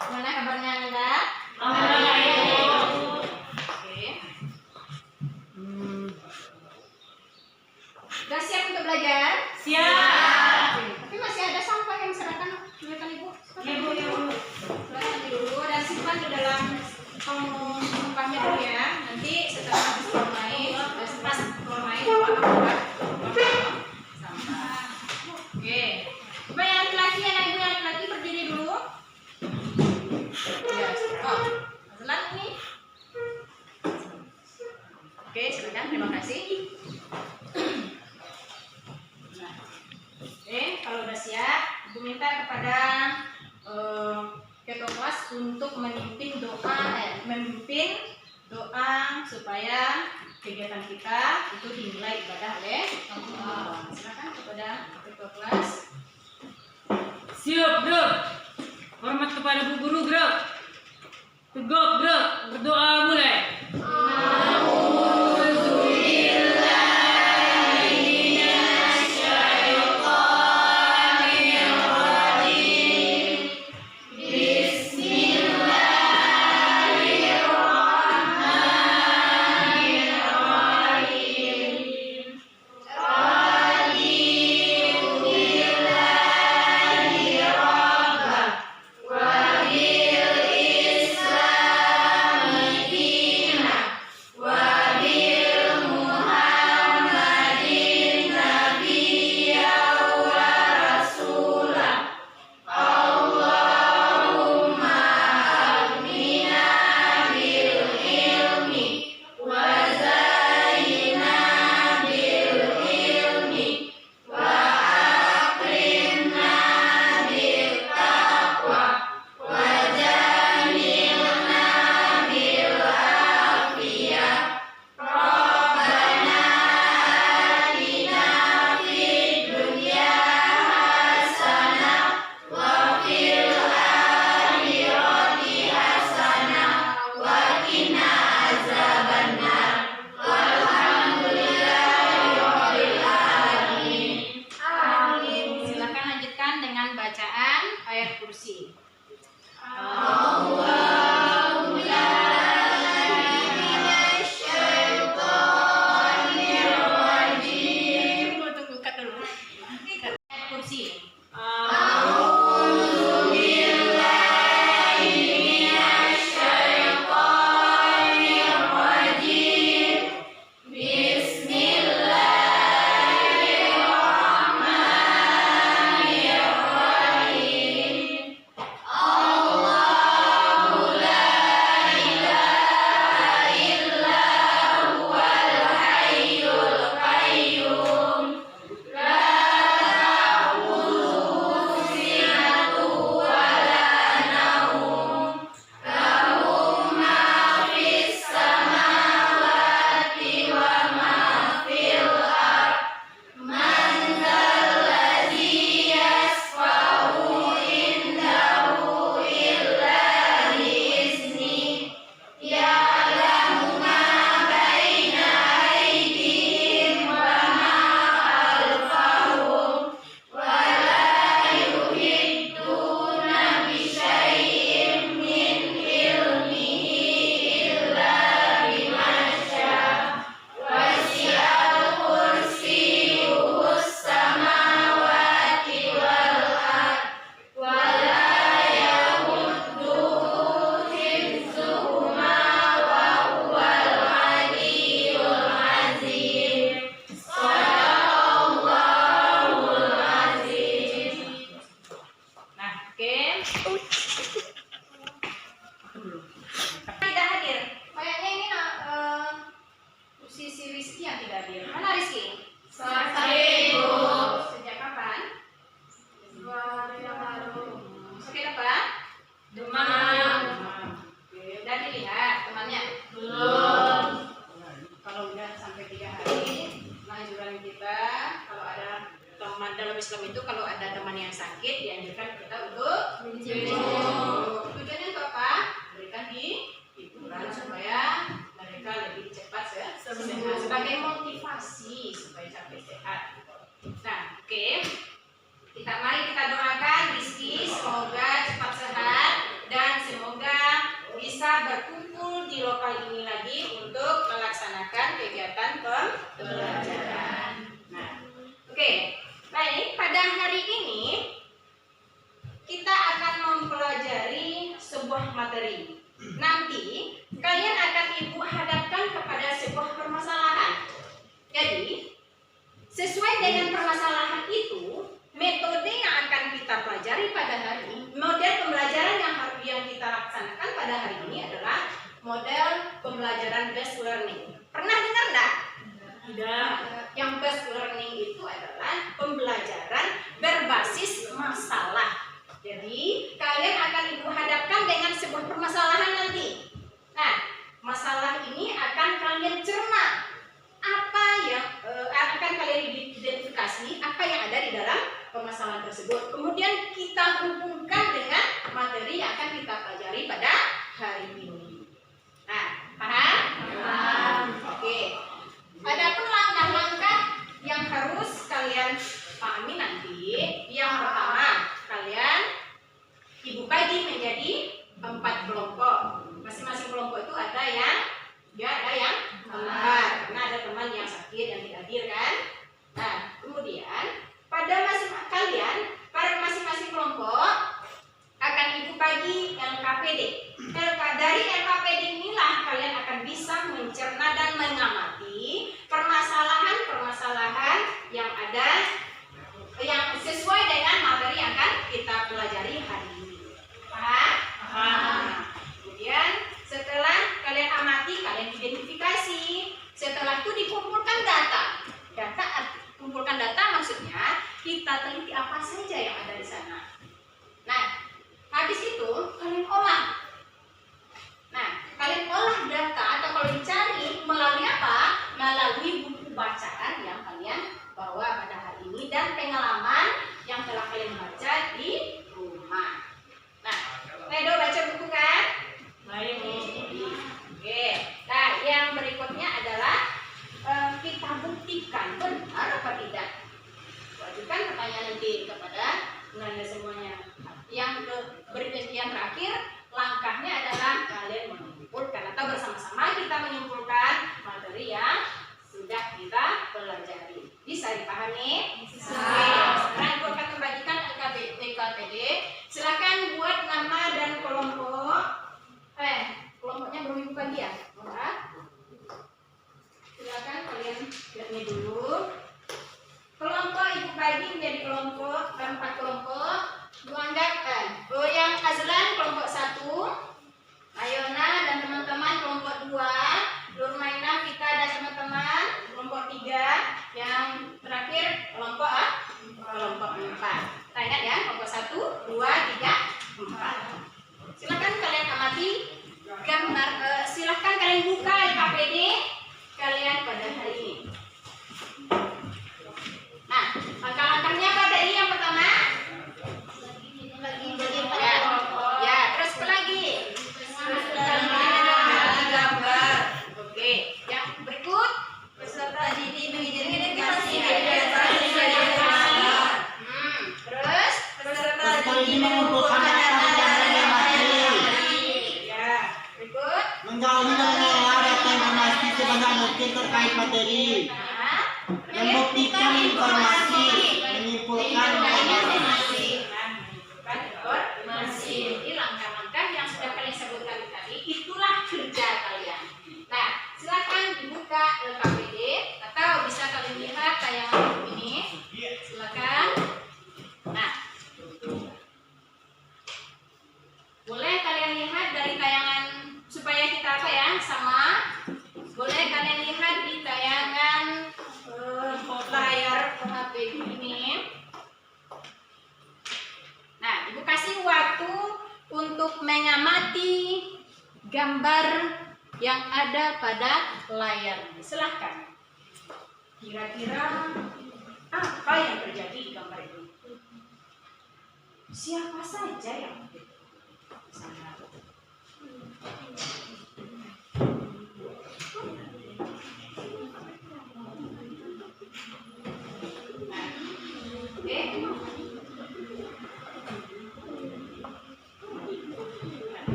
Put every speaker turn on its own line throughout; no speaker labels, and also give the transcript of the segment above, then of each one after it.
Gimana kabarnya Anda? Oke. Sudah siap untuk belajar?
Siap.
Tapi masih ada sampah yang serahkan silakan Ibu.
Ibu.
Silakan dulu dan simpan di dalam sampahnya dulu ya. Nanti setelah habis bermain, pas bermain buat sampah. Oke. Coba yang laki-laki, anak ibu yang laki berdiri dulu. Ya, oh, Azlan ini. Oke, silakan. Terima kasih. Nah, oke, kalau udah siap, ibu minta kepada ketua kelas untuk memimpin doa supaya kegiatan kita itu dinilai ibadah oleh Allah. Silakan kepada ketua kelas.
Siap, Bro. Hormat kepada Bu Guru, Bro. Tegak, Bro. Berdoa mulai.
Silakan lanjutkan dengan bacaan ayat kursi. Tunggu cut dulu. Ayat kursi. Nah, oke. Tidak hadir. Kayaknya ini si Rizky yang tidak hadir. Mana Rizky? Sejak kapan? Sakit apa? Demam. Oke, udah dilihat temannya? Belum. Kalau udah sampai 3 hari, anjuran kita kalau ada teman dalam Islam itu kalau ada teman yang sakit dianjurkan kita untuk menjenguk. Tujuannya untuk apa? Berikan hiburan supaya mereka lebih cepat sehat sebagai motivasi supaya sampai sehat. Nah, pelajaran. Nah, oke. Baik, pada hari ini kita akan mempelajari sebuah materi. Nanti kalian akan ibu hadapkan kepada sebuah permasalahan. Jadi, sesuai dengan permasalahan itu, metode yang akan kita pelajari pada hari ini, model pembelajaran yang kita laksanakan pada hari ini adalah model pembelajaran based learning. Pernah dengar enggak?
Tidak.
Yang based learning itu adalah pembelajaran berbasis masalah. Jadi, kalian akan ibu hadapkan dengan sebuah permasalahan nanti. Nah, masalah ini akan kalian cerna. Apa yang akan kalian identifikasi, apa yang ada di dalam permasalahan tersebut. Kemudian kita hubungkan dengan materi yang akan kita pelajari pada hari ini. Nah, paham? Paham. Oke. Adapun langkah-langkah yang harus kalian pahami nanti, yang pertama, kalian ibu bagi menjadi 4 kelompok. Masing-masing kelompok itu ada yang keluar, karena ada teman yang sakit yang tidak hadir kan. Nah, kemudian pada masing-masing kelompok akan ibu bagi LKPD. Dari LKPD inilah kalian akan bisa mencerna dan mengamati permasalahan-permasalahan yang ada yang sesuai dengan materi yang akan kita pelajari hari ini. Paham? Paham. Kemudian setelah kalian amati, kalian identifikasi. Setelah itu dikumpulkan data. Kumpulkan data maksudnya kita teliti apa saja yang ada di sana. Nah, habis itu kalian olah. Nah, kalian olah data atau kalau dicari melalui apa? Melalui buku bacaan yang kalian bawa pada hari ini dan pengalaman yang telah kalian baca di rumah. Nah, Redo baca buku kan?
Baik, Bu.
Oke. Nah, yang berikutnya adalah kita buktikan benar apa tidak. Wajukan pertanyaan nanti kepada Anda semuanya. Yang terakhir, langkahnya adalah kalian menyimpulkan atau bersama-sama kita menyimpulkan materi yang sudah kita pelajari. Bisa dipahami? Bisa. Sekarang ibu akan membagikan LKPD. Silakan buat nama dan kelompok. Kelompoknya belum ibu bagi ya? Silakan kalian lihat ini dulu. Kelompok ibu bagi menjadi kelompok, 4 kelompok. Ibu angkat yang Azlan kelompok 1, Ayona dan teman-teman kelompok 2, Nurmaina, Vita dan teman-teman kelompok 3, yang terakhir kelompok 4. Kita ingat ya, kelompok 1, 2, 3, 4. Silakan kalian amati gambar, silakan kalian buka LKPD kalian pada hari ini. Nah, langkah-langkahnya apa tadi? Yang pertama ya, terus apa lagi? Gambar. Oke, yang berikut peserta didik mengidentifikasi terus peserta didik mengumpulkan data ya, berikut
menggali dan mengolah data informasi sebanyak mungkin terkait materi, membuktikan informasi, menyimpulkan informasi.
Jadi langkah-langkah yang sudah kalian sebutkan tadi itulah kerja kalian. Nah, silakan dibuka LKPD atau bisa kalian lihat tayangan ini. Silakan. Nah, boleh kalian lihat dari tayangan supaya kita apa ya sama. Boleh kalian lihat di tayangan layar HP ini. Nah, ibu kasih waktu untuk mengamati gambar yang ada pada layar. Silahkan. Kira-kira apa yang terjadi di gambar itu? Siapa saja yang ada di sana?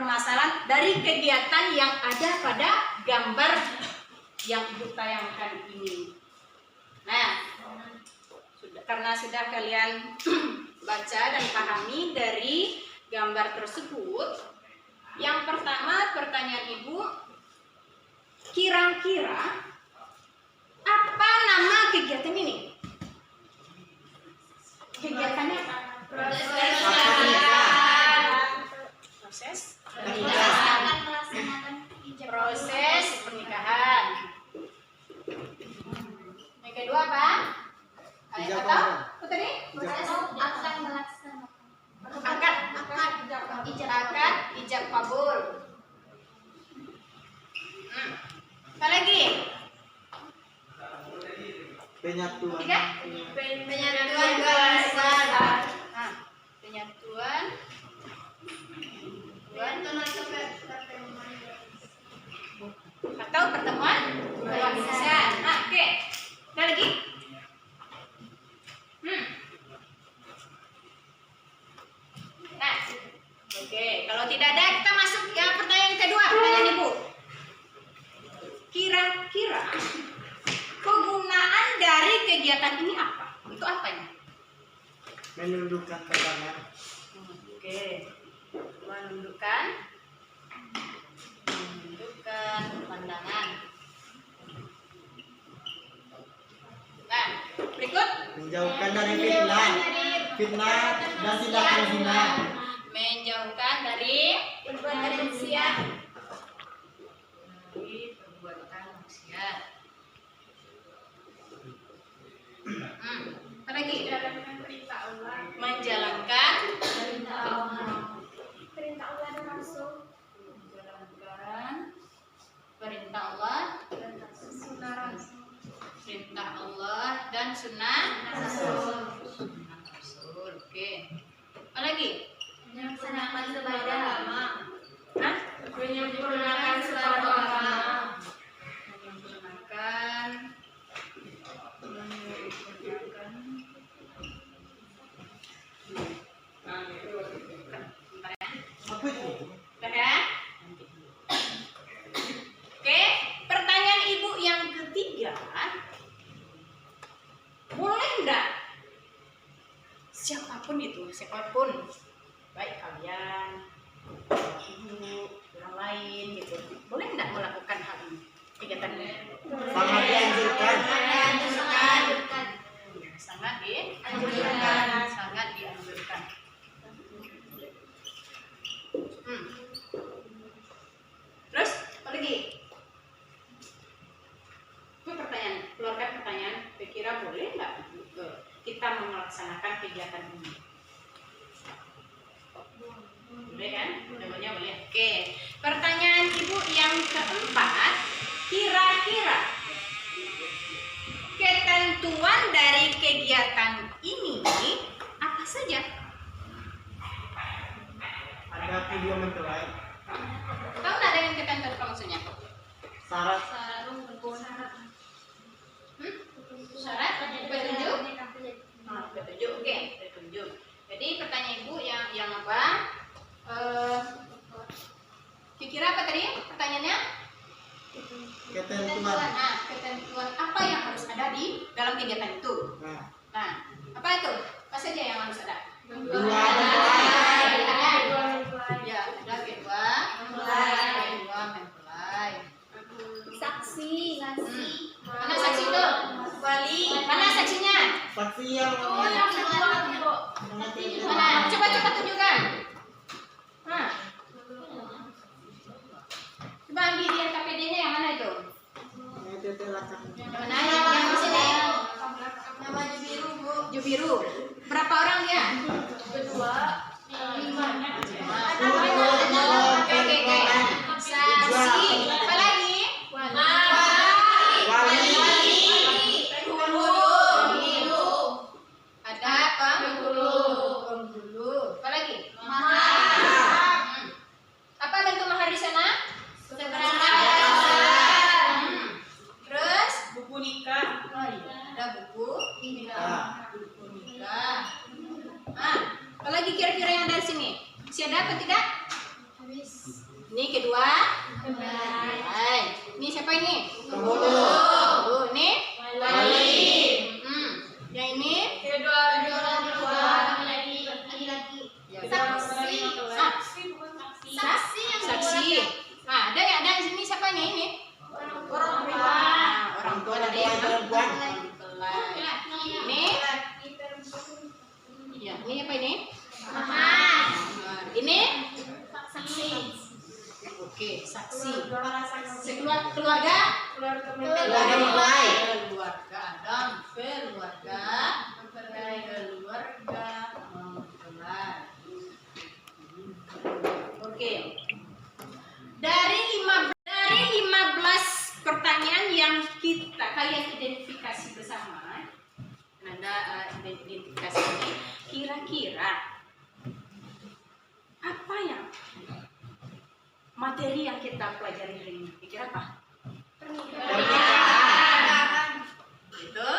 permasalahan dari kegiatan yang ada pada gambar yang Ibu tayangkan ini. Nah, karena sudah kalian baca dan pahami dari gambar tersebut, yang pertama pertanyaan Ibu, kira-kira apa nama kegiatan ini? Kegiatannya apa? Proses pernikahan. Yang kedua apa? Atau apa tadi? Akad ijab kabul. Apa lagi?
Penyatuan.
Tiga? Penyatuan bangsa. Penyatuan. Atau pertemuan bangsa. Oke. Ada lagi? Nah, oke. Kalau tidak ada, kita masuk ke pertanyaan kedua. Pertanyaan Ibu. Kira-kira kegunaan dari kegiatan ini apa? Itu apanya?
Menundukkan pasangan.
Oke. Menundukkan pandangan. Nah, berikut.
Menjauhkan dari fitnah dan tindakan zina.
Menjauhkan dari perbuatan maksiat. Apa lagi? Menjalankan perintah Allah dan Rasul. Menjalankan perintah Allah dan sunnah Rasul. Perintah Allah dan sunnah Rasul. Oke. Apa lagi? Menyempurnakan sebagai agama. Hah? Menyempurnakan sebagai agama.
Apa itu?
Oke, pertanyaan Ibu yang ketiga, boleh enggak siapapun itu, baik kalian, Ibu, orang lain gitu, boleh enggak melakukan hal ini, kegiatan ini?
Sangat dianjurkan.
Sangat dianjurkan. Terus apa lagi? Itu pertanyaan, keluarkan pertanyaan. Kira-kira boleh nggak kita melaksanakan kegiatan ini? Boleh kan? Jawabannya boleh. Oke. Pertanyaan Ibu yang keempat, kira-kira ketentuan dari kegiatan ini apa saja?
Ada video mempelai.
Tahu nggak dengan ketentuan apa maksudnya?
Syarat.
Syarat? Petunjuk? Petunjuk, oke. Petunjuk. Jadi pertanyaan Ibu yang apa? Kira-kira apa tadi pertanyaannya?
Ketentuan.
Ketentuan apa yang harus ada di dalam kegiatan itu? Nah, apa itu? Apa saja yang harus ada?
Dua mempelai.
Ya, ada kedua mempelai. Saksi. Mana saksi itu? Wali. Mana saksinya?
Saksi yang
Mana? Coba tunjukkan. Nah. Coba ambil di KPD-nya yang mana itu? Yang mana? Yang di sini. Nama Jubiru, Bu. Jubiru. Berapa orang dia? Kedua. 5. Oke. Saksi. Apa lagi? Wali. Penghulu. Ada apa? Penghulu. Apa lagi? Mahar. Apa bentuk mahar di sana? Terus buku nikah. Ada buku nikah. Apa lagi kira-kira yang dari sini? Masih ada apa tidak? Habis. Saksi. Nah, ada di sini siapa ini? Orang tua. Orang tua dari
perempuan.
Ini. Ya, ini apa ini? Ini?
Saksi.
Oke, saksi. Keluarga?
Keluarga mempelai.
Keluarga dan keluarga mempelai. Oke. Dari 15 pertanyaan yang kalian identifikasi bersama, Anda identifikasi ini, kira-kira apa yang materi yang kita pelajari hari ini? Kira apa?
Pernikahan.
Itu?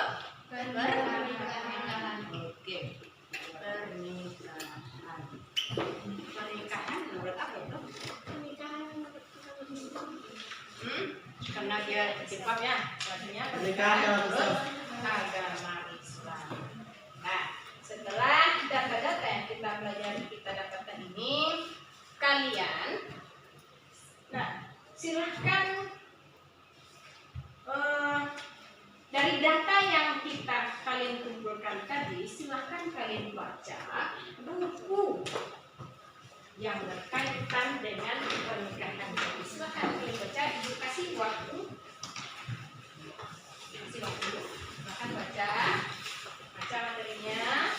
Pernikahan. Oke. Pernikahan menurut apa itu? Karena dia Jepang ya, artinya
Pernikahan dalam Islam.
agama Islam. Nah, setelah data-data yang kita pelajari, kita dapatkan ini, kalian, nah, silahkan dari data yang kalian kumpulkan tadi, silahkan kalian baca buku yang berkaitan dengan pernikahan. Silahkan kalian baca, ibu kasih waktu. Silahkan baca materinya.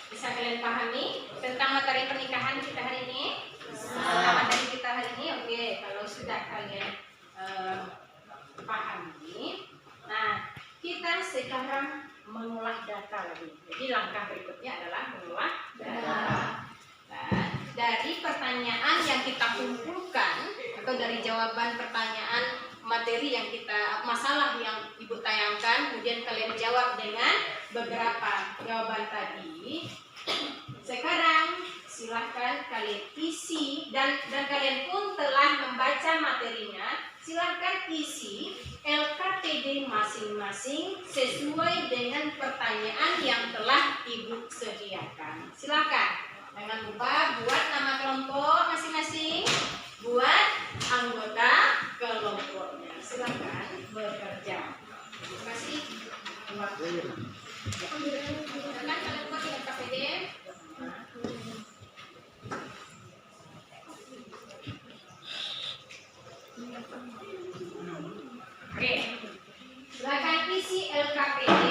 Bisa kalian pahami tentang materi pernikahan kita hari ini? Materi kita hari ini, oke. Kalau sudah kalian pahami, nah kita sekarang mengolah data lagi. Jadi langkah berikutnya adalah mengolah data. Nah, dari pertanyaan yang kita kumpulkan atau dari jawaban pertanyaan materi yang masalah yang ibu tayangkan, kemudian kalian jawab dengan beberapa jawaban tadi. Sekarang silahkan kalian isi dan kalian pun telah membaca materinya. Silahkan isi LKPD masing-masing sesuai dengan pertanyaan yang telah ibu sediakan. Silahkan, jangan lupa buat nama kelompok masing-masing, buat anggota kelompoknya. Silahkan bekerja. Terima kasih. Silakan kalian buat di LKPD. Oke, silakan isi LKPD.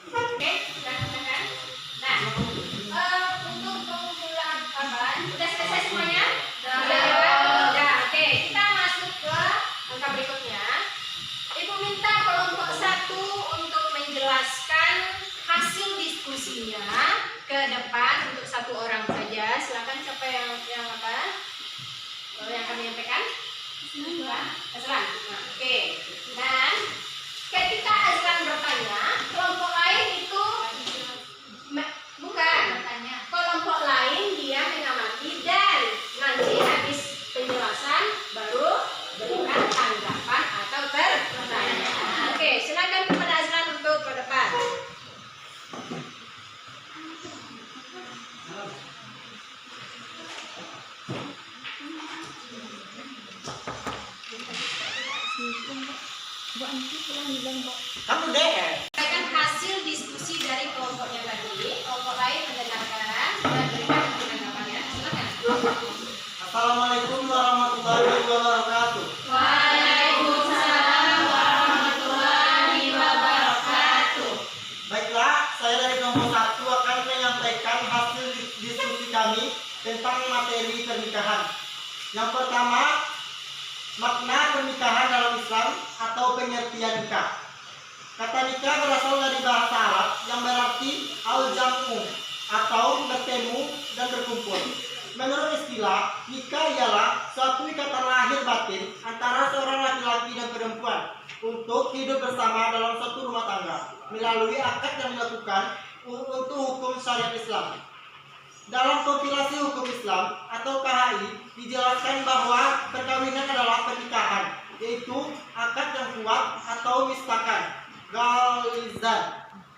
Oke, sudah silakan. Nah, untuk pengumpulan korban sudah selesai semuanya? Sudah. Ya, oke. Kita masuk ke angka berikutnya. Ibu minta kelompok 1 untuk menjelaskan hasil diskusinya ke depan untuk 1 orang saja. Silakan siapa yang apa? Yang akan menyampaikan? Azlan. Nah, oke. Dan ketika Azlan bertanya, kelompok lain itu bukan kelompok lain dia mengamati dan nanti habis penjelasan baru berikan tanggapan atau pertanyaan. Oke, silakan kepada Azlan untuk ke depan.
Kamu DR.
Sampaikan hasil diskusi dari kelompoknya tadi. Kelompok lain mendengarkan dan berikan tanggapannya. Silakan.
Assalamualaikum warahmatullahi wabarakatuh.
Waalaikumsalam warahmatullahi wabarakatuh.
Baiklah, saya dari kelompok 1 akan menyampaikan hasil diskusi kami tentang materi pernikahan. Yang pertama, makna pernikahan dalam Islam atau pengertian nikah. Kata nikah berasal dari bahasa Arab yang berarti al-jam'u atau bertemu dan berkumpul. Menurut istilah, nikah ialah suatu ikatan lahir batin antara seorang laki-laki dan perempuan untuk hidup bersama dalam satu rumah tangga melalui akad yang dilakukan untuk hukum syariat Islam. Dalam kompilasi hukum Islam atau KHI dijelaskan bahwa perkawinan adalah pernikahan, yaitu akad yang kuat atau mistakan, galizan,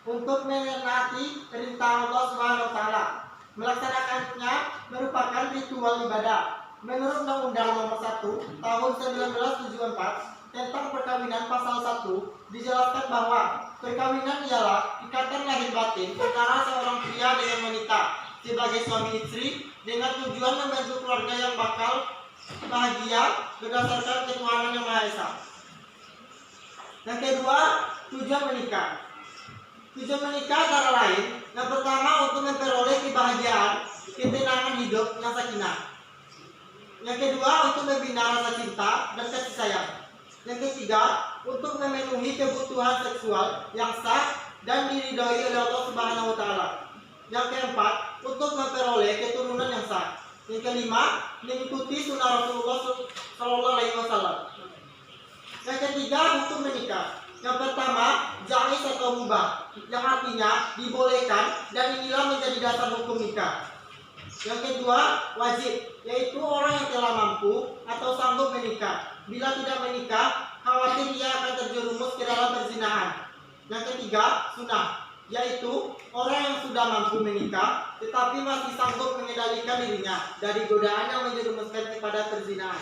untuk menaati perintah Allah Subhanahu wa taala. Melaksanakannya merupakan ritual ibadah. Menurut Undang-Undang Nomor 1 Tahun 1974 tentang perkawinan pasal 1 dijelaskan bahwa perkawinan ialah ikatan lahir batin antara seorang pria dengan wanita sebagai suami istri dengan tujuan membentuk keluarga yang bakal bahagia berdasarkan ketuhanan yang Maha Esa. Yang kedua, tujuan menikah. Tujuan menikah antara lain, yang pertama untuk memperoleh kebahagiaan, ketenangan hidup yang sakinah. Yang kedua, untuk membina rasa cinta dan kasih sayang. Yang ketiga, untuk memenuhi kebutuhan seksual yang sah dan diridhoi oleh Allah Subhanahu wa taala. Yang keempat, untuk memperoleh keturunan yang sah. Yang kelima, mengikuti sunnah Rasulullah Shallallahu Alaihi Wasallam. Yang ketiga, hukum menikah. Yang pertama, jaiz atau mubah, yang artinya dibolehkan dan inilah menjadi dasar hukum nikah. Yang kedua, wajib, yaitu orang yang telah mampu atau sanggup menikah. Bila tidak menikah, khawatir ia akan terjerumus ke dalam perzinahan. Yang ketiga, sunnah, yaitu orang yang sudah mampu menikah tetapi masih sanggup mengendalikan dirinya dari godaan yang menjerumuskan kepada perzinahan.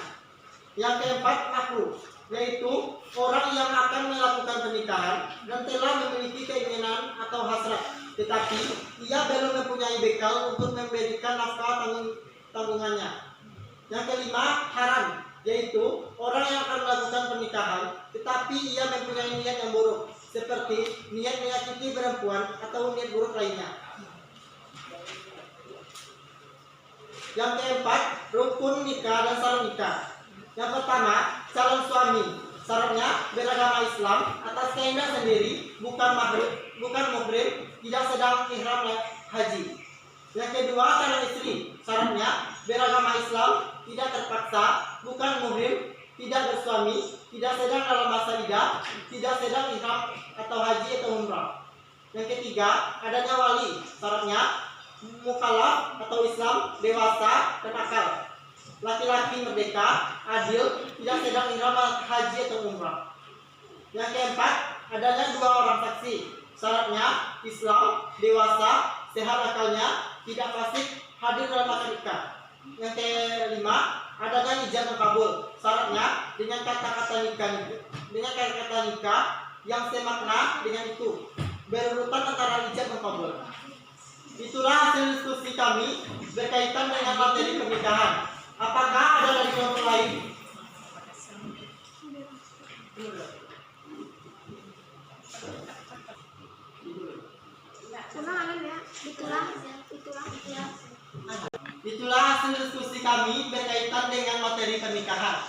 Yang keempat, makruh, yaitu orang yang akan melakukan pernikahan dan telah memiliki keinginan atau hasrat, tetapi ia belum mempunyai bekal untuk memberikan nafkah tanggungannya. Yang kelima, haram, yaitu orang yang akan melakukan pernikahan tetapi ia mempunyai niat yang buruk, seperti niat menyakiti perempuan atau niat buruk lainnya. Yang keempat, rukun nikah dan syarat nikah. Yang pertama, calon suami. Syaratnya beragama Islam, atas kehendak sendiri, bukan muhrim, tidak sedang ihram haji. Yang kedua, calon istri. Syaratnya beragama Islam, tidak terpaksa, bukan muhrim, tidak bersuami, tidak sedang dalam masa idah, tidak sedang ihram atau haji atau umrah. Yang ketiga, adanya wali. Syaratnya mukallaf atau Islam, dewasa dan akal. Laki-laki merdeka, adil, tidak sedang ihram haji atau umrah. Yang keempat, adanya 2 orang saksi. Syaratnya Islam, dewasa, sehat akalnya, tidak fasik, hadir dalam akad nikah. Yang kelima, adanya ijab kabul. Syaratnya dengan kata-kata nikah yang semakna dengan itu, berurutan antara ijab dan kabul. Itulah hasil diskusi kami berkaitan dengan materi pernikahan. Apakah ada dari kelompok lain? Itulah hasil diskusi kami berkaitan dengan materi pernikahan.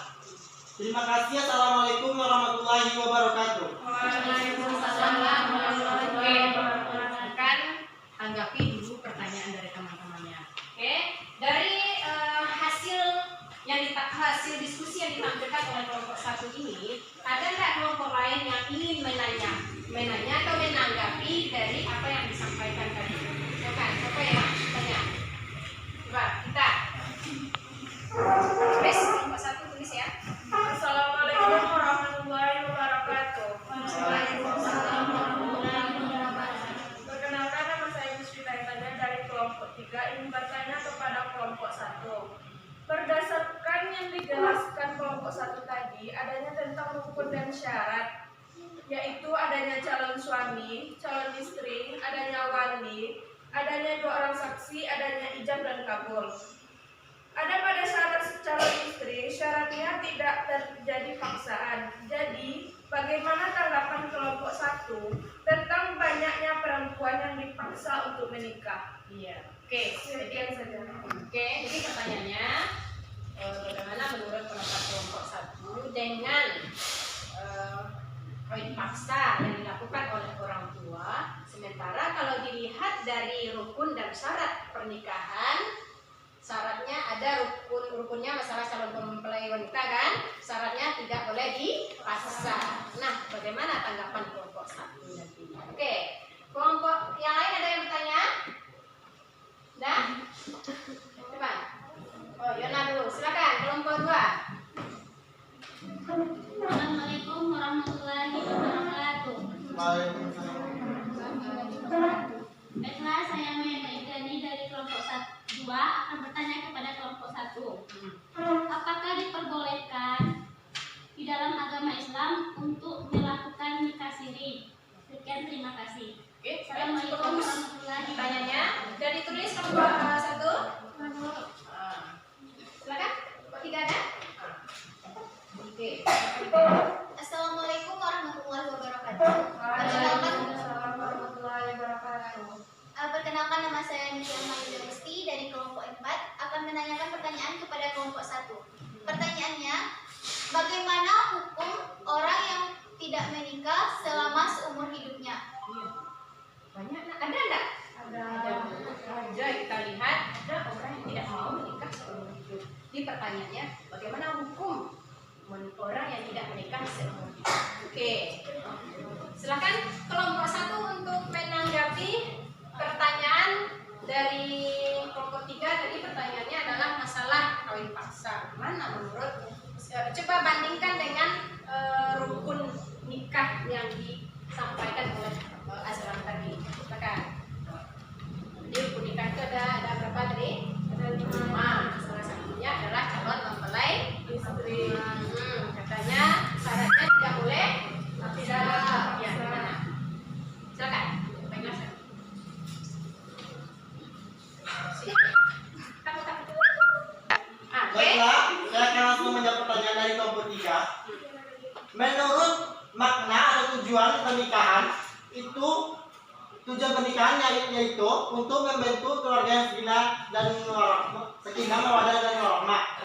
Terima kasih. Assalamualaikum warahmatullahi wabarakatuh.
Waalaikumsalam warahmatullahi wabarakatuh. Tanggapi dulu pertanyaan dari teman-temannya. Oke, dari hasil diskusi yang ditampilkan oleh kelompok 1 ini, ada nggak kelompok lain yang ingin menanya atau menanggapi dari apa yang disampaikan tadi? Silakan, siapa ya? Tanya. Coba kita. Tulis kelompok 1, tulis ya.
Assalamualaikum warahmatullahi wabarakatuh.
Waalaikumsalam warahmatullahi wabarakatuh.
Perkenalkan, nama saya Yusrita Tanya dari kelompok 3 ingin bertanya kepada kelompok 1. Berdasarkan yang dijelaskan kelompok 1 tadi, adanya tentang rukun dan syarat, yaitu adanya calon suami, calon istri, adanya wali, adanya 2 orang saksi, adanya ijab dan kabul. Ada pada syarat calon istri, syaratnya tidak terjadi paksaan. Jadi, bagaimana tanggapan kelompok 1 tentang banyaknya perempuan yang dipaksa untuk menikah?
Iya. Oke,
Sekian saja.
Oke, jadi pertanyaannya, bagaimana menurut pendapat kelompok 1 dengan kawin paksa yang dilakukan oleh orang tua, sementara kalau dilihat dari rukun dan syarat pernikahan, syaratnya ada rukunnya masalah calon mempelai wanita kan, syaratnya tidak boleh dipaksa. Nah, bagaimana tanggapan kelompok 1 nantinya? Oke, kelompok yang lain ada yang bertanya? Dah? Coba. Oh, Yona dulu. Silakan kelompok 2.
Assalamualaikum warahmatullahi wabarakatuh. Baiklah, saya Mendani dari kelompok 2 akan bertanya kepada kelompok 1. Apakah diperbolehkan di dalam agama Islam untuk melakukan nikah siri? Sekian, terima kasih.
Oke,
Assalamualaikum warahmatullahi wabarakatuh.
pertanyaannya sudah ditulis kelompok 1. Silakan. Kelompok 3 ada? Oke.
Assalamualaikum warahmatullahi wabarakatuh.
Waalaikumsalam warahmatullahi wabarakatuh.
Perkenalkan, nama saya Miriam Maida Gusti dari kelompok 4 akan menanyakan pertanyaan kepada kelompok 1. Pertanyaannya, bagaimana hukum orang yang tidak menikah selama seumur hidupnya?
Banyak. Ada enggak? Ada. Kita lihat ada orang yang tidak mau menikah seumur Jadi pertanyaannya, bagaimana hukum orang yang tidak menikah seumur hidup? Oke, silakan kelompok 1 untuk menanggapi pertanyaan dari kelompok 3. Tadi pertanyaannya adalah masalah kawin paksa. Mana menurut, coba bandingkan dengan rukun nikah yang disampaikan oleh Azlan tadi. Silakan. Jadi rukun nikah itu ada berapa tadi? Ada 5. Salah satunya adalah calon mempelai istri. Katanya syaratnya tidak boleh tidak. Ya, gimana? Silakan. Baiklah.
Baiklah, saya akan langsung menjawab pertanyaan dari kelompok 3. Menurut makna atau tujuan pernikahan itu, tujuan pernikahan yaitu untuk membentuk keluarga yang sakinah mawaddah dan warahmah.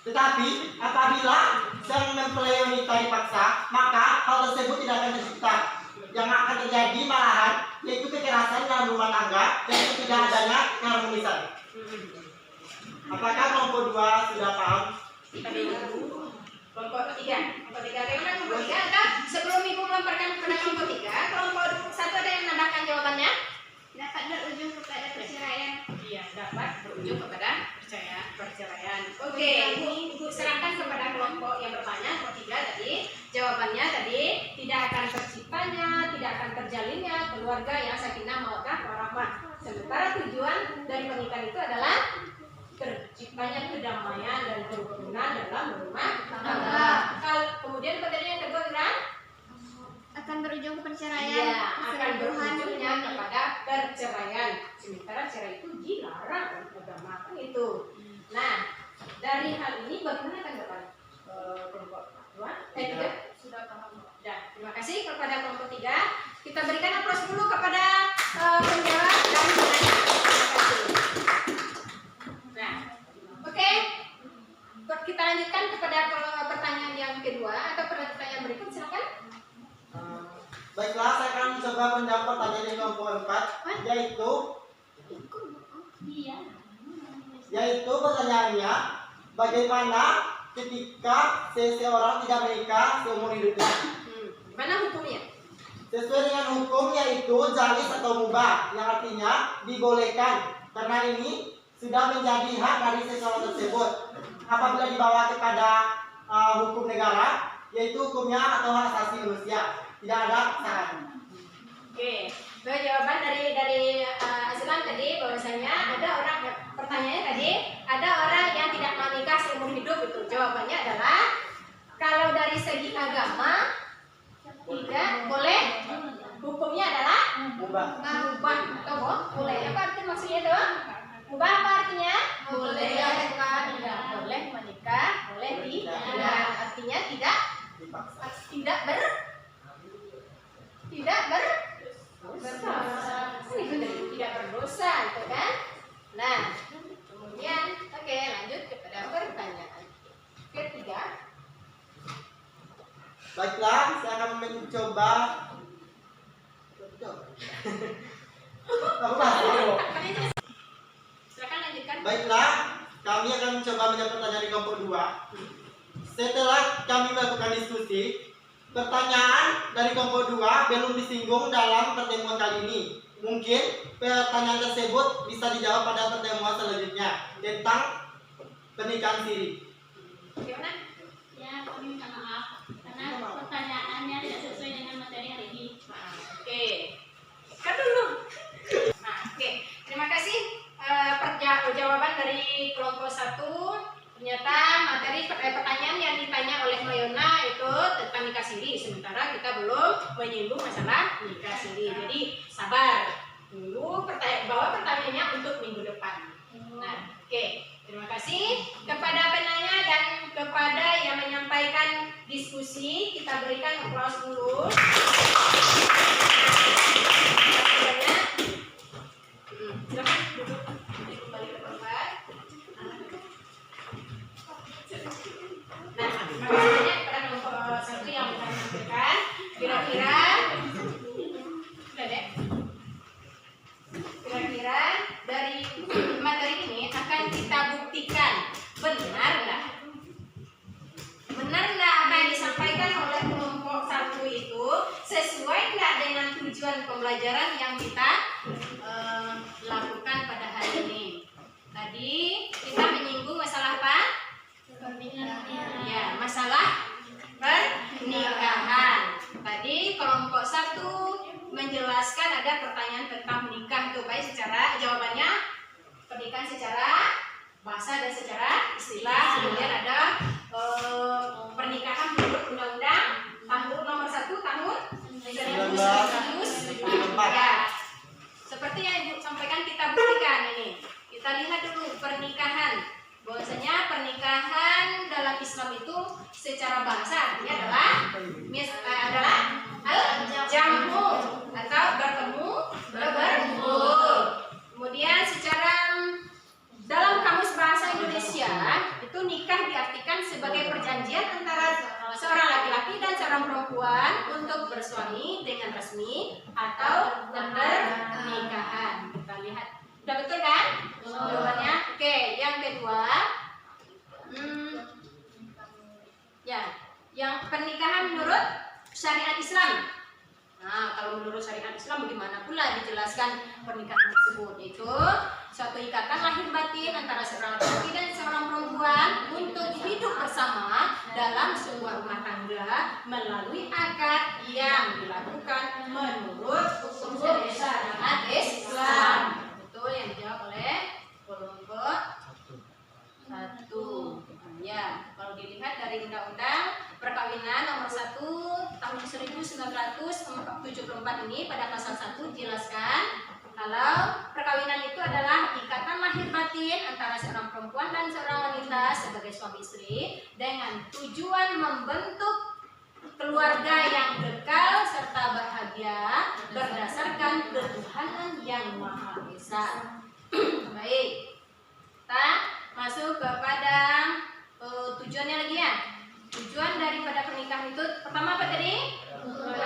Tetapi apabila sang mempelai wanita dipaksa, maka hal tersebut tidak akan tercipta. Yang akan terjadi malahan yaitu kekerasan dalam rumah tangga dan tidak adanya keharmonisan. Apakah kelompok 2 sudah paham?
Kelompok 3. Bagaimana kelompok 3? Sebelum Ibu melemparkan kepada kelompok 3, kelompok 1 ada yang menambahkan jawabannya?
Dapat berujung kepada perceraian.
Iya, dapat berujung kepada perceraian. Oke, Ibu serahkan kepada kelompok yang bertanya, kelompok 3 tadi. Jawabannya tadi tidak akan terciptanya, tidak akan terjalinnya keluarga yang sakinah mawaddah warahmah. Sementara tujuan dari pernikahan itu adalah terciptanya kedamaian dan kerukunan dalam rumah tangga. Kemudian pertanyaan yang kedua adalah
Akan berujung ke perceraian.
iya, akan berujungnya kepada perceraian. Sementara cerai itu dilarang oleh agama, kan itu. Nah, dari hal ini bagaimana tanggapan kelompok 2? Sudah paham. Ya, terima kasih kepada kelompok 3. Kita berikan aplaus dulu kepada penjawab dan penanya. Terima kasih. Nah, oke. Kita lanjutkan kepada pertanyaan yang kedua atau pertanyaan berikut, silakan.
Baiklah, saya akan coba menjawab pertanyaan dari kelompok 4, yaitu pertanyaannya, bagaimana ketika seseorang tidak menikah seumur hidupnya?
Gimana hukumnya?
Sesuai dengan hukum yaitu jaiz atau mubah, yang artinya dibolehkan, karena ini sudah menjadi hak dari seseorang tersebut. Apabila dibawa kepada hukum negara, yaitu hukumnya atau hak asasi manusia, tidak ada paksaan.
Oke, jawaban dari Azlan tadi bahwasanya ada orang, pertanyaannya tadi ada orang yang tidak menikah seumur hidup itu. Jawabannya adalah kalau dari segi agama tidak boleh, hukumnya adalah
Mubah.
mubah atau boleh. Apa arti maksudnya itu? Mubah apa artinya? Boleh. Tidak boleh menikah, boleh tidak. Artinya tidak
Dipaksa.
tidak berdosa. Tidak berdosa, itu kan? Nah, kemudian oke, lanjut kepada pertanyaan ketiga.
Baiklah, saya akan mencoba. Aku masih.
Silakan lanjutkan.
Baiklah, kami akan mencoba menjawab pertanyaan di kelompok 2. Setelah kami melakukan diskusi, pertanyaan dari kelompok 2 belum disinggung dalam pertemuan kali ini. Mungkin pertanyaan tersebut bisa dijawab pada pertemuan selanjutnya tentang pernikahan siri.
Gimana?
Ya, kami minta maaf karena pertanyaannya tidak sesuai dengan materi hari ini.
Oke, kan dulu. Nah, oke, terima kasih. Jawaban dari kelompok 1 ternyata materi pertanyaan yang ditanya oleh Mayona itu tentang nikah siri, sementara kita belum menyinggung masalah nikah siri. Jadi sabar, tunggu bawa pertanyaannya untuk minggu depan. Nah, oke, terima kasih kepada penanya dan kepada yang menyampaikan diskusi. Kita berikan aplaus dulu. Silakan duduk kembali ke tempat. Nah, makanya kepada kelompok 1 yang sudah menyampaikan, kira-kira dari materi ini akan kita buktikan Benar nggak? Benar nggak apa yang disampaikan oleh kelompok 1 itu sesuai nggak dengan tujuan pembelajaran yang kita lakukan pada hari ini? Tadi kita menyinggung masalah apa? Ya, masalah pernikahan. Tadi kelompok 1 menjelaskan ada pertanyaan tentang menikah tuh, baik secara jawabannya pernikahan secara bahasa dan secara istilah. Kemudian ada pernikahan menurut Undang-Undang nomor 1 tahun 1944. Ya, seperti yang Ibu sampaikan kita buktikan ini. Kita lihat dulu pernikahan. Bahwasanya pernikahan dalam Islam itu secara bahasa artinya adalah al-jamu atau bertemu, berkumpul. Kemudian secara dalam kamus bahasa Indonesia itu nikah diartikan sebagai perjanjian antara seorang laki-laki dan seorang perempuan untuk bersuami dengan resmi atau pernikahan. Kita lihat, udah betul kan jawabannya? Oke, yang kedua, ya, yang pernikahan menurut syariat Islam. Nah, kalau menurut syariat Islam bagaimana pula dijelaskan pernikahan tersebut? Itu suatu ikatan lahir batin antara seorang laki-laki dan seorang perempuan untuk hidup bersama dalam sebuah rumah tangga melalui akad yang dilakukan menurut hukum syariat Islam. Betul yang dijawab oleh kelompok 1. Ya, kalau dilihat dari Undang-Undang Perkawinan nomor 1 tahun 1974 ini pada pasal 1 dijelaskan kalau perkawinan itu adalah ikatan lahir batin antara seorang perempuan dan seorang wanita sebagai suami istri dengan tujuan membentuk keluarga yang kekal serta bahagia berdasarkan ketuhanan yang Maha Esa. Baik, kita masuk kepada tujuannya lagi ya. Tujuan daripada pernikahan itu pertama apa tadi? Oke,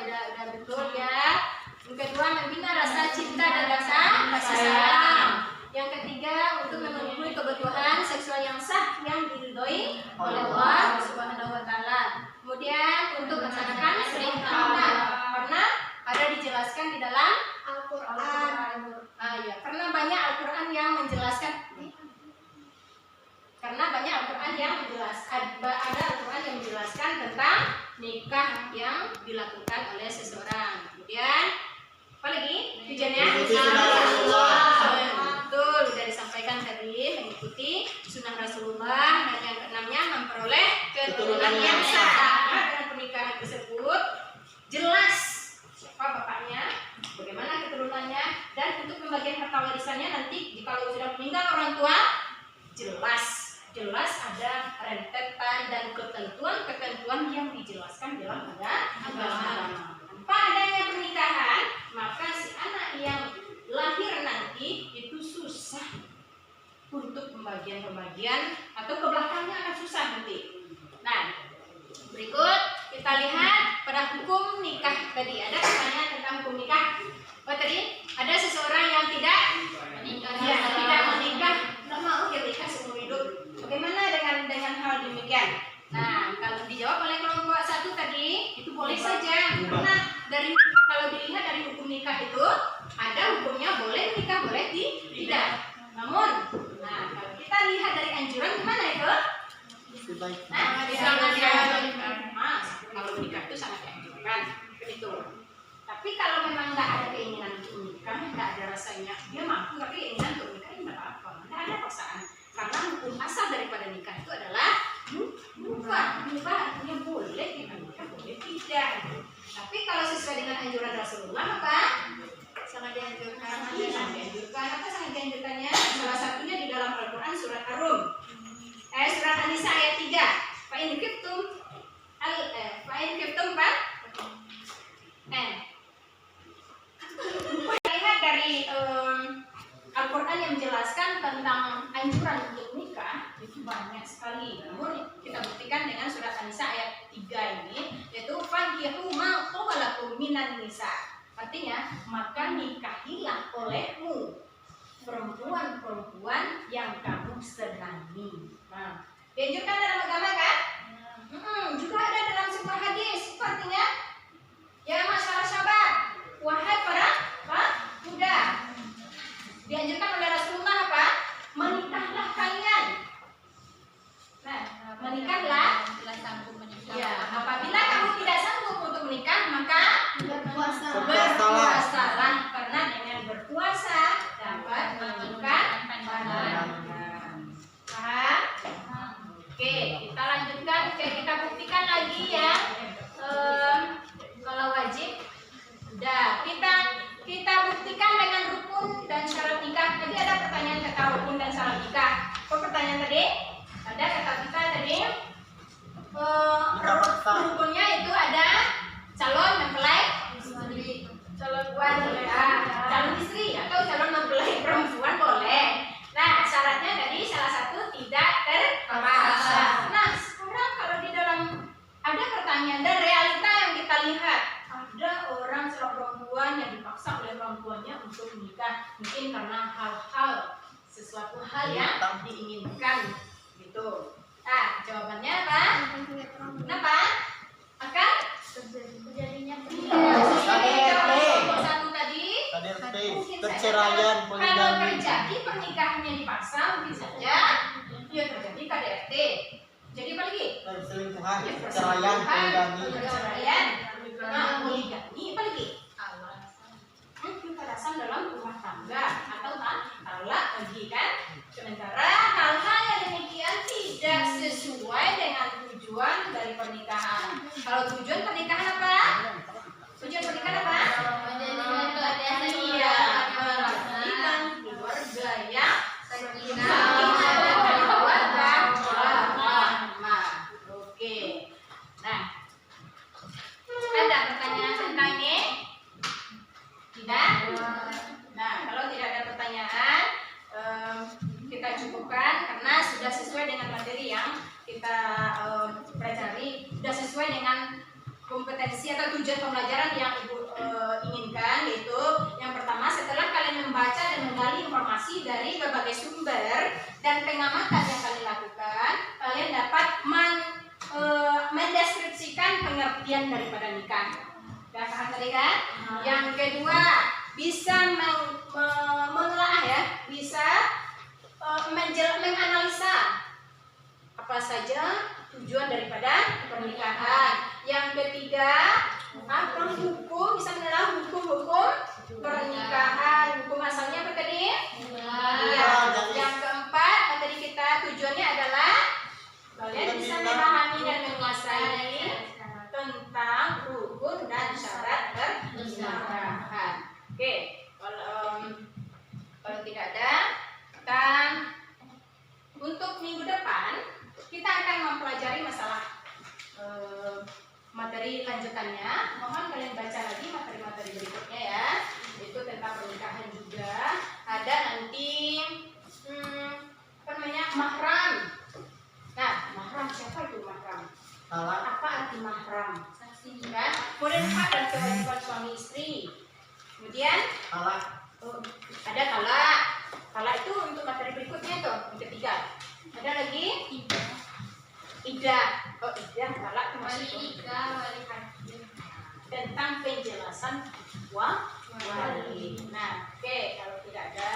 udah betul ya. Yang kedua, membina rasa cinta dan rasa kasih sayang. Yang ketiga, untuk memenuhi kebutuhan seksual yang sah yang diridhoi oleh Allah Subhanahu wa taala. Kemudian untuk melaksanakan perintah Allah. Karena ada dijelaskan di dalam Al-Qur'an. Ya, karena banyak Al-Qur'an yang menjelaskan ada Al-Qur'an yang menjelaskan tentang nikah yang dilakukan oleh seseorang. Kemudian apa lagi tujuannya? Betul, sudah disampaikan tadi, mengikuti sunnah Rasulullah. Dan yang keenamnya memperoleh keturunan yang sah. Dengan pernikahan tersebut jelas siapa bapaknya, bagaimana keturunannya, dan untuk pembagian harta warisannya nanti kalau sudah meninggal orang tua jelas ada rentetan dan ketentuan yang dijelaskan dalam agama. Tanpa adanya pernikahan, maka si anak yang lahir nanti itu susah untuk pembagian atau ke belakangnya akan susah nanti. Nah, berikut kita lihat pada hukum nikah tadi. Ada pertanyaan tentang hukum nikah. Oh tadi ada seseorang yang tidak menikah, tidak mau dia menikah seumur hidup. Bagaimana dengan hal demikian? Nah, kalau dijawab oleh kelompok 1 tadi itu boleh saja. Karena kalau dilihat dari hukum nikah itu ada hukumnya boleh nikah, boleh tidak. Namun, kalau kita lihat dari anjuran gimana itu? Kalau menikah itu sangat dianjurkan itu. Tapi kalau memang nggak ada keinginan untuk menikah, nggak ada rasanya, dia mampu tapi keinginan untuk menikah nggak apa-apa, nggak ada paksaan. Karena hukum asal daripada nikah itu adalah mubah artinya boleh kita nikah, boleh tidak. Tapi kalau sesuai dengan anjuran Rasulullah maka sangat dianjurkan. Apa sangat dianjurkannya? Salah satunya di dalam Al-Quran surat Ar-Rum, surat An-Nisa ayat 3. Fa'in kiftum Pak. Lihat dari Al-Quran yang menjelaskan tentang anjuran untuk nikah itu banyak sekali. Namun kita buktikan dengan surat An-Nisa ayat 3 ini, yaitu fankihu ma qabalakum minan nisa. Artinya, maka nikahilah olehmu perempuan perempuan yang kamu senangi. Nah, dianjurkan dalam agama kan? Juga ada dalam sebuah hadis, artinya ya masyarakat sahabat, wahai para muda, dianjurkan oleh Rasulullah apa? Menikahlah kalian. Nah, menikahlah. Ya, apabila kamu tidak sanggup untuk menikah, maka berpuasalah, karena dengan berpuasa dapat menentukan pandangan. Paham? Oke, kita lanjutkan. Kita buktikan lagi ya. Kalau wajib, udah kita buktikan dengan rukun dan syarat nikah. Tadi ada pertanyaan tentang rukun dan syarat nikah. Apa pertanyaan tadi? Ada kata kita tadi. Rukunnya itu ada calon mempelai, calon istri atau calon mempelai perempuan boleh. Nah, syaratnya tadi salah satu tidak terpaksa. Nah, sekarang kalau di dalam ada pertanyaan dan realita yang kita lihat, ada orang calon perempuan yang dipaksa oleh orang tuanya untuk menikah, mungkin karena sesuatu hal yang diinginkan gitu. Nah, jawabannya apa? Kenapa? Akan
terjadinya
kelompok satu tadi
KDRT,
mungkin saja
perceraian,
kalau
poligami.
terjadi pernikahannya dipaksa mungkin saja ya terjadi KDRT. Jadi apa lagi?
Perselingkuhan,
Ya,
perceraian, poligami.
perceraian, poligami, apa lagi? Kekerasan dalam rumah tangga atau talak lagi kan? Sementara hal-hal yang demikian tidak sesuai dengan tujuan dari pernikahan. Kalau tujuan pernikahan apa? Tujuan pernikahan apa? Iya, mendirikan keluarga yang sakinah mawaddah. Oke. Nah, ada pertanyaan tentang ini? Tidak? Nah, kalau tidak ada pertanyaan, kita cukupkan karena sudah sesuai dengan materi yang kita pelajari, sudah sesuai dengan kompetensi atau tujuan pembelajaran yang Ibu inginkan, yaitu yang pertama, setelah kalian membaca dan menggali informasi dari berbagai sumber dan pengamatan yang kalian lakukan, kalian dapat mendeskripsikan pengertian daripada nikah. Sudah paham tadi kan? Yang kedua, bisa menelaah ya, bisa menganalisa apa saja tujuan daripada pernikahan. Yang ketiga, apa hukum, bisa menelaah hukum-hukum pernikahan. Hukum asalnya apa tadi? Iya. Yang keempat, materi kita tujuannya adalah kalian bisa memahami dan menguasai tentang rukun dan syarat pernikahan. Oke, kalau tidak ada, dan untuk minggu depan kita akan mempelajari masalah materi lanjutannya. Mohon kalian baca lagi materi-materi berikutnya ya, itu tentang pernikahan juga. Ada nanti mahram. Nah, mahram siapa itu mahram? Apa arti mahram? Saksi kan? Kemudian hak dan kewajiban suami istri. Kemudian ada talak. Talak itu untuk materi berikutnya itu, yang ketiga. Ada lagi? Idah. Oh, idah, talak termasuk tentang penjelasan wali. Nah, oke, kalau tidak ada